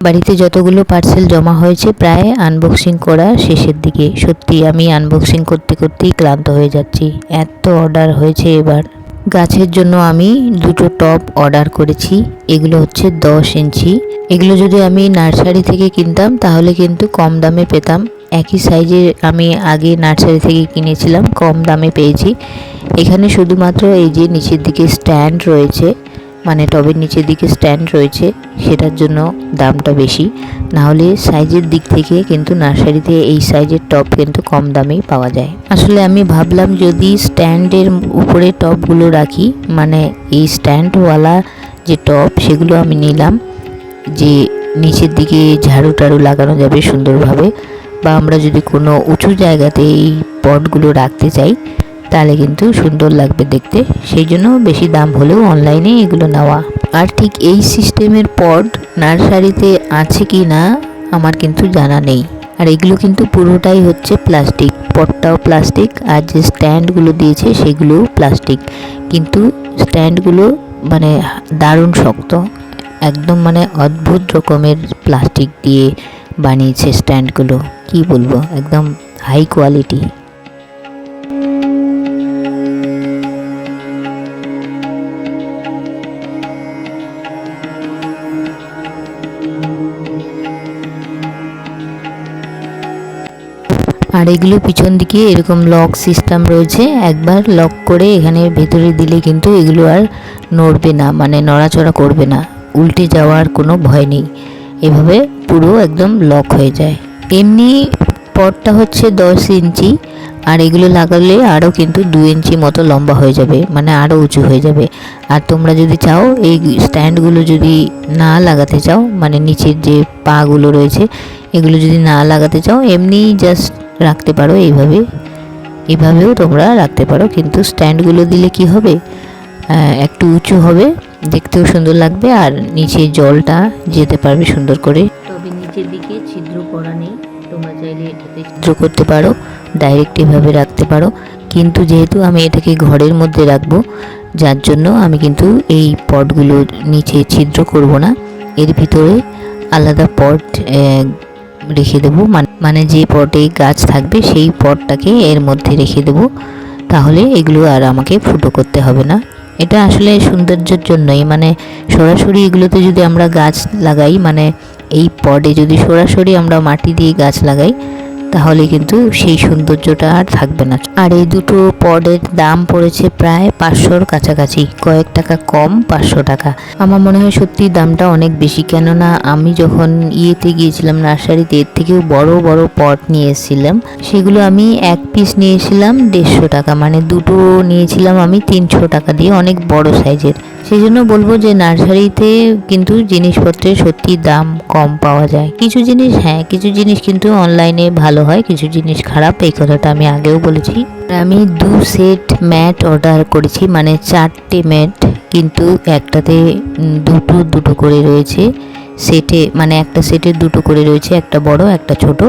বাড়িতে যতগুলো পার্সেল জমা হয়েছে প্রায় আনবক্সিং করা শেষের দিকে। সত্যি আমি আনবক্সিং করতে করতেই ক্লান্ত হয়ে যাচ্ছি, এত অর্ডার হয়েছে এবার। গাছের জন্য আমি দুটো টব অর্ডার করেছি, এগুলো হচ্ছে 10 ইঞ্চি। এগুলো যদি আমি নার্সারি থেকে কিনতাম তাহলে কিন্তু কম দামে পেতাম। একই সাইজের আমি আগে নার্সারি থেকে কিনেছিলাম, কম দামে পেয়েছি। এখানে শুধুমাত্র এই যে নিচের দিকে স্ট্যান্ড রয়েছে, মানে টবের নিচের দিকে স্ট্যান্ড রয়েছে, সেটার জন্য দামটা বেশি। নাহলে সাইজের দিক থেকে কিন্তু নার্সারিতে এই সাইজের টব কিন্তু কম দামেই পাওয়া যায়। আসলে আমি ভাবলাম যদি স্ট্যান্ডের উপরে টবগুলো রাখি, মানে এই স্ট্যান্ডওয়ালা যে টব সেগুলো আমি নিলাম, যে নিচের দিকে ঝাড়ু টাড়ু লাগানো যাবে সুন্দরভাবে, বা আমরা যদি কোনো উঁচু জায়গাতে এই পটগুলো রাখতে চাই তাহলে কিন্তু সুন্দর লাগবে দেখতে। সেই জন্য বেশি দাম হলেও অনলাইনে এগুলো নেওয়া। আর ঠিক এই সিস্টেমের পট নার্সারিতে আছে কি না আমার কিন্তু জানা নেই। আর এগুলো কিন্তু পুরোটাই হচ্ছে প্লাস্টিক, পটটাও প্লাস্টিক, আর যে স্ট্যান্ডগুলো দিয়েছে সেগুলোও প্লাস্টিক। কিন্তু স্ট্যান্ডগুলো মানে দারুণ শক্ত, একদম মানে অদ্ভুত রকমের প্লাস্টিক দিয়ে বানিয়েছে স্ট্যান্ডগুলো। কি বলবো, একদম হাই কোয়ালিটি। আর এগুলো পিছন দিকে এরকম লক সিস্টেম রয়েছে, একবার লক করে এখানে ভেতরে দিলে কিন্তু এগুলো আর নড়বে না, মানে নড়াচড়া করবে না, উল্টে যাওয়ার কোনো ভয় নেই। এভাবে পুরো একদম লক হয়ে যায়। এমনি পটটা হচ্ছে 10 ইঞ্চি, আর এগুলো লাগালে আরও কিন্তু 2 ইঞ্চি মতো লম্বা হয়ে যাবে, মানে আরও উঁচু হয়ে যাবে। আর তোমরা যদি চাও এই স্ট্যান্ডগুলো যদি না লাগাতে চাও, মানে নিচের যে পাগুলো রয়েছে এগুলো যদি না লাগাতে চাও, এমনি জাস্ট রাখতে পারো এইভাবেও তোমরা রাখতে পারো। কিন্তু স্ট্যান্ডগুলো দিলে কি হবে, একটু উঁচু হবে, দেখতেও সুন্দর লাগবে, আর নিচে জলটা যেতে পারবে সুন্দর করে। তবে নিচের দিকে ছিদ্র করা নেই, তোমরা চাইলে এটাতে ছিদ্র করতে পারো, ডাইরেক্ট এভাবে রাখতে পারো। কিন্তু যেহেতু আমি এটাকে ঘরের মধ্যে রাখবো, যার জন্য আমি কিন্তু এই পটগুলো নিচে ছিদ্র করব না, এর ভিতরে আলাদা পট রেখে দেবো, মানে যে পটে গাছ থাকবে সেই পটটাকে এর মধ্যে রেখে দেবো, তাহলে এগুলো আর আমাকে ফুটো করতে হবে না। এটা আসলে সৌন্দর্যের জন্যই, মানে সরাসরি এগুলোতে যদি আমরা গাছ লাগাই, মানে এই পটে যদি সরাসরি আমরা মাটি দিয়ে গাছ লাগাই তাহলে কিন্তু সেই সৌন্দর্যটা আর থাকবে না। আর এই দুটো পটের দাম পড়েছে প্রায় 500-র কাছাকাছি, কয়েক টাকা কম, 500 টাকা। আমার মনে হয় সত্যি দামটা অনেক বেশি, কেননা আমি যখন ইয়েতে গিয়েছিলাম নার্সারিতে, এর থেকেও বড় বড় পট নিয়ে এসেছিলাম, সেগুলো আমি এক পিস নিয়েছিলাম 150 টাকা, মানে দুটো নিয়েছিলাম আমি 300 টাকা দিয়ে, অনেক বড় সাইজের। সেই জন্য বলবো যে নার্সারিতে কিন্তু জিনিসপত্রের সত্যি দাম কম পাওয়া যায়। কিছু জিনিস হ্যাঁ, কিছু জিনিস কিন্তু অনলাইনে ভালো হয়, কিছু জিনিস খারাপ, এই কথাটা আমি আগেও বলেছি। আমি 2 সেট ম্যাট অর্ডার করেছি, মানে 4টে ম্যাট, কিন্তু একটাতে দুটো করে রয়েছে সেটে, মানে একটা সেটে দুটো করে রয়েছে, একটা বড় একটা ছোট।